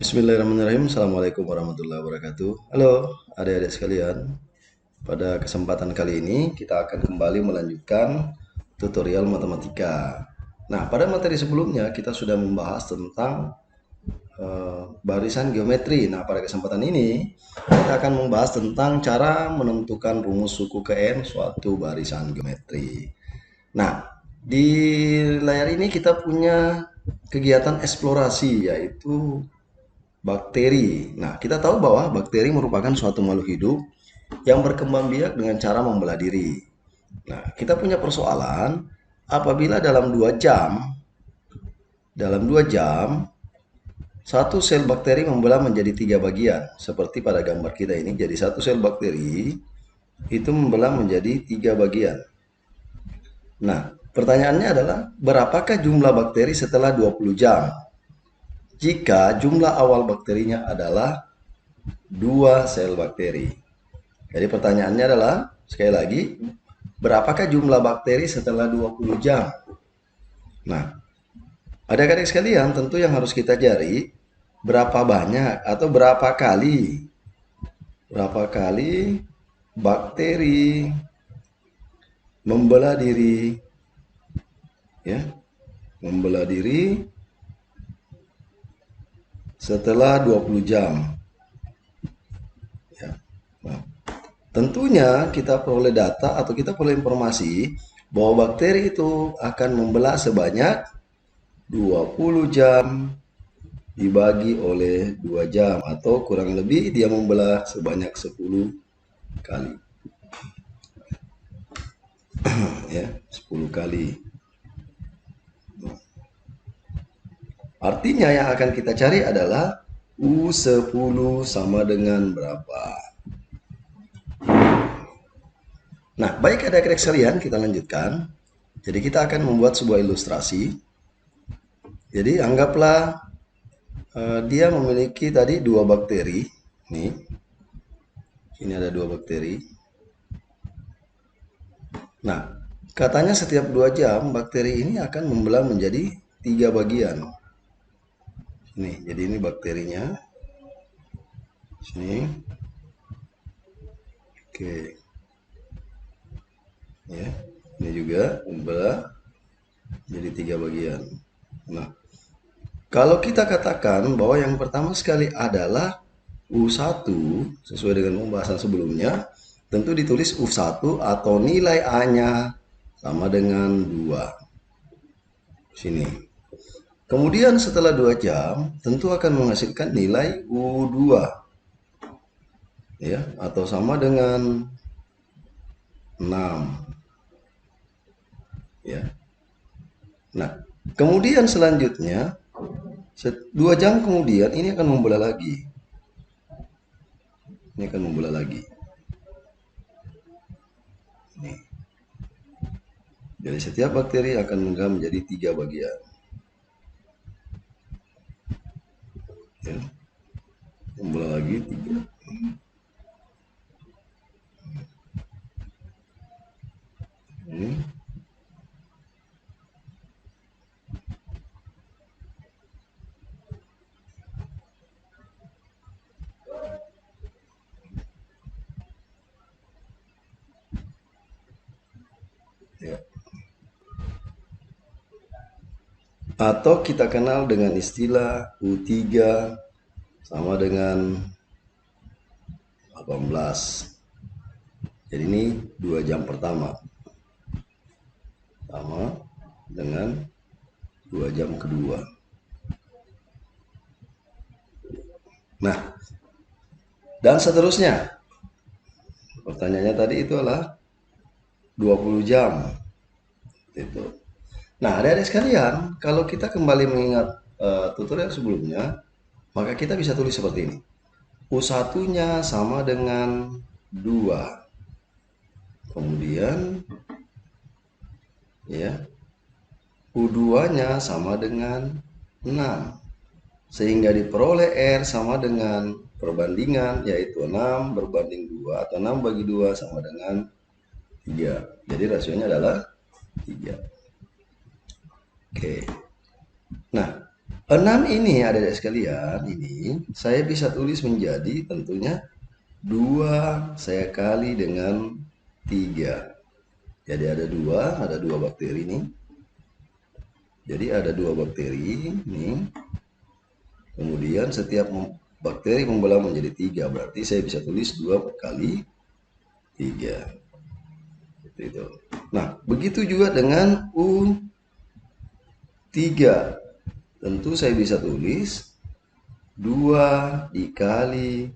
Bismillahirrahmanirrahim. Assalamualaikum warahmatullahi wabarakatuh. Halo adik-adik sekalian. Pada kesempatan kali ini kita akan kembali melanjutkan tutorial matematika. Nah, pada materi sebelumnya kita sudah membahas tentang barisan geometri. Nah, pada kesempatan ini kita akan membahas tentang cara menentukan rumus suku ke n suatu barisan geometri. Nah, di layar ini kita punya kegiatan eksplorasi, yaitu bakteri. Nah, kita tahu bahwa bakteri merupakan suatu makhluk hidup yang berkembang biak dengan cara membelah diri. Nah, kita punya persoalan apabila dalam 2 jam, satu sel bakteri membelah menjadi 3 bagian. Seperti pada gambar kita ini, jadi satu sel bakteri itu membelah menjadi 3 bagian. Nah, pertanyaannya adalah berapakah jumlah bakteri setelah 20 jam? Jika jumlah awal bakterinya adalah 2 sel bakteri. Jadi pertanyaannya adalah, sekali lagi, berapakah jumlah bakteri setelah 20 jam? Nah, adik-adik sekalian, tentu yang harus kita cari berapa banyak atau berapa kali bakteri membelah diri, ya, membelah diri setelah 20 jam. Ya. Nah, tentunya kita peroleh data atau kita peroleh informasi bahwa bakteri itu akan membelah sebanyak 20 jam dibagi oleh 2 jam, atau kurang lebih dia membelah sebanyak 10 kali. Ya, 10 kali. Artinya yang akan kita cari adalah U10 sama dengan berapa. Nah, baik adik-adik sekalian, kita lanjutkan. Jadi kita akan membuat sebuah ilustrasi. Jadi anggaplah dia memiliki tadi 2 bakteri. Nih, ini ada 2 bakteri. Nah, katanya setiap 2 jam bakteri ini akan membelah menjadi 3 bagian. Nih, jadi ini bakterinya. Sini. Oke. Ya, ini juga membelah jadi 3 bagian. Nah, kalau kita katakan bahwa yang pertama sekali adalah U1, sesuai dengan pembahasan sebelumnya, tentu ditulis U1 atau nilai A-nya sama dengan 2. Sini. Kemudian setelah 2 jam, tentu akan menghasilkan nilai U2. Ya, atau sama dengan 6. Ya. Nah, kemudian selanjutnya 2 jam kemudian ini akan membelah lagi. Ini akan membelah lagi. Ini. Jadi setiap bakteri akan membelah menjadi 3 bagian. Ya. Membelah lagi 3. Ini. Ya. Atau kita kenal dengan istilah U3 sama dengan 18. Jadi ini 2 jam pertama sama dengan 2 jam kedua. Nah, dan seterusnya. Pertanyaannya tadi itu adalah 20 jam. Itu. Nah, adik-adik sekalian, kalau kita kembali mengingat tutorial sebelumnya, maka kita bisa tulis seperti ini. U1-nya sama dengan 2. Kemudian ya, U2-nya sama dengan 6. Sehingga diperoleh R sama dengan perbandingan, yaitu 6 berbanding 2 atau 6 bagi 2 sama dengan 3. Jadi rasionya adalah 3. Oke. Nah, 6 ini adik-adik sekalian, ini saya bisa tulis menjadi tentunya 2 saya kali dengan 3. Jadi ada dua bakteri nih. Jadi ada 2 bakteri nih. Kemudian setiap bakteri membelah menjadi 3. Berarti saya bisa tulis 2 kali 3. Seperti itu. Nah, begitu juga dengan U3. Tentu saya bisa tulis 2 dikali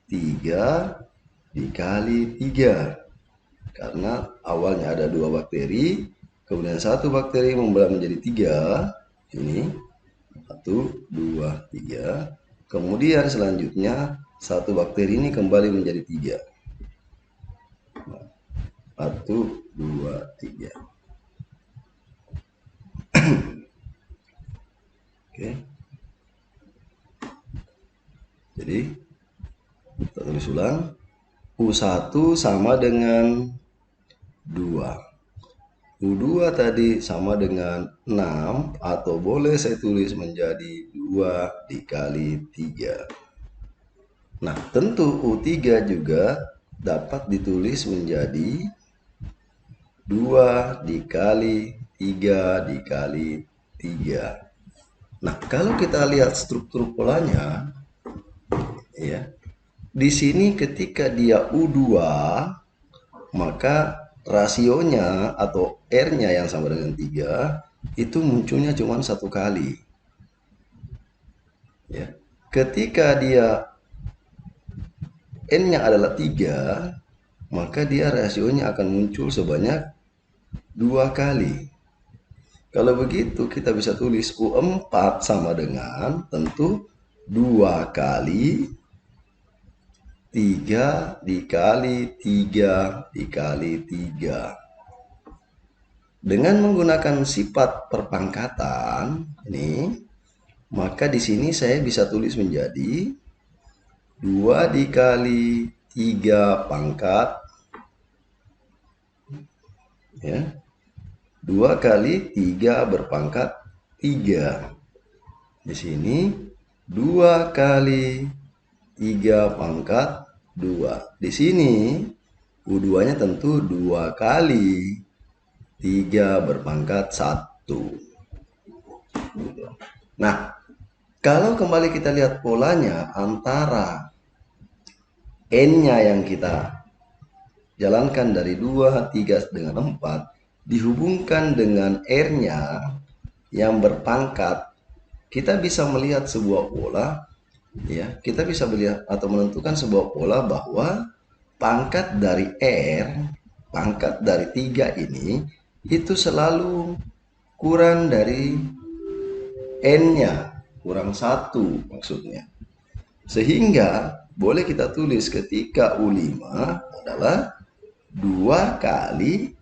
3 dikali 3. Karena awalnya ada 2 bakteri, kemudian satu bakteri membelah menjadi 3. Ini 1, 2, 3. Kemudian selanjutnya satu bakteri ini kembali menjadi 3. 1, 2, 3. Oke. Jadi kita tulis ulang. U1 sama dengan 2. U2 tadi sama dengan 6, atau boleh saya tulis menjadi 2 dikali 3. Nah, tentu U3 juga dapat ditulis menjadi 2 dikali 3 dikali 3. Nah, kalau kita lihat struktur polanya, ya, di sini ketika dia U2, maka rasionya atau R-nya yang sama dengan 3 itu munculnya cuma 1 kali. Ya. Ketika dia N-nya adalah 3, maka dia rasionya akan muncul sebanyak 2 kali. Kalau begitu kita bisa tulis U4 sama dengan tentu 2 kali 3 dikali 3 dikali 3. Dengan menggunakan sifat perpangkatan ini, maka di sini saya bisa tulis menjadi 2 dikali 3 pangkat, ya, 2 kali 3 berpangkat 3. Di sini 2 kali 3 pangkat 2. Di sini U2-nya tentu 2 kali 3 berpangkat 1. Nah, kalau kembali kita lihat polanya antara N-nya yang kita jalankan dari 2, 3 dengan 4 dihubungkan dengan R-nya yang berpangkat, kita bisa melihat sebuah pola, ya, kita bisa melihat atau menentukan sebuah pola bahwa pangkat dari R, pangkat dari 3 ini itu selalu kurang dari N-nya, kurang 1 maksudnya. Sehingga boleh kita tulis ketika U5 adalah 2 kali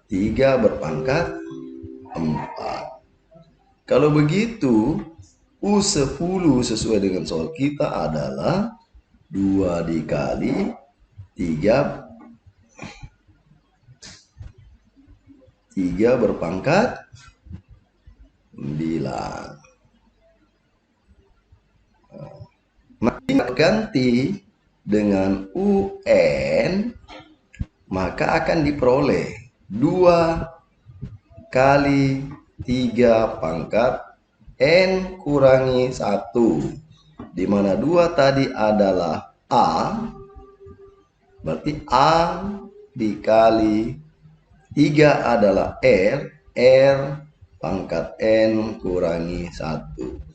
3 berpangkat 4. Kalau begitu, U10 sesuai dengan soal kita adalah 2 dikali 3 berpangkat 9. Nah, ganti dengan UN, maka akan diperoleh 2 kali 3 pangkat N kurangi 1, di mana 2 tadi adalah A, berarti A dikali 3 adalah R, R pangkat N kurangi 1.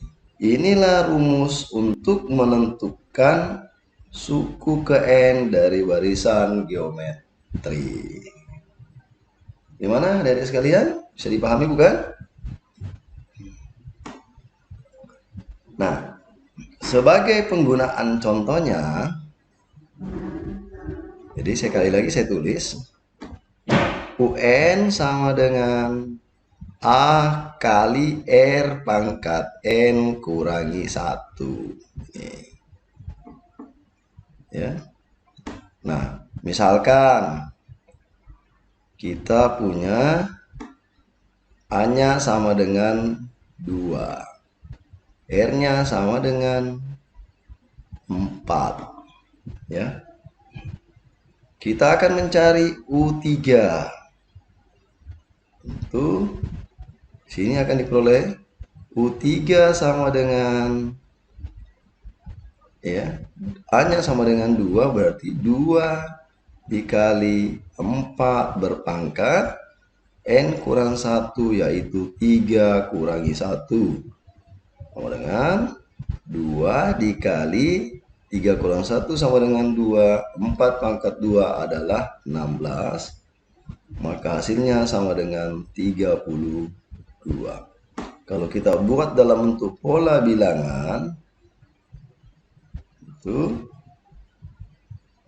Inilah rumus untuk menentukan suku ke N dari barisan geometri. Gimana adik-adik sekalian? Bisa dipahami bukan? Nah, sebagai penggunaan contohnya, jadi sekali lagi saya tulis UN sama dengan A kali R pangkat N kurangi 1. Ya. Nah, misalkan kita punya A-nya sama dengan 2. R-nya sama dengan 4 ya. Kita akan mencari U3. Tentu sini akan diperoleh U3 sama dengan ya, A-nya sama dengan 2, berarti 2 dikali 4 berpangkat N kurang 1, yaitu 3 kurangi 1 sama dengan 2 dikali 3 kurang 1 sama dengan 2. 4 pangkat 2 adalah 16. Maka hasilnya sama dengan 32. Kalau kita buat dalam bentuk pola bilangan, itu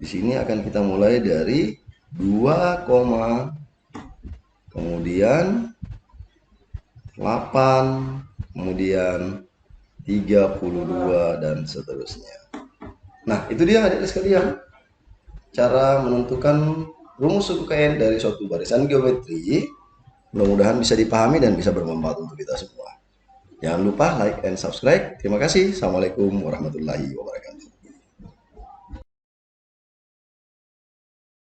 di sini akan kita mulai dari 2, kemudian 8, kemudian 32 dan seterusnya. Nah, itu dia adik-adik sekalian, cara menentukan rumus suku KN dari suatu barisan geometri. Mudah-mudahan bisa dipahami dan bisa bermanfaat untuk kita semua. Jangan lupa like and subscribe. Terima kasih. Assalamualaikum warahmatullahi wabarakatuh.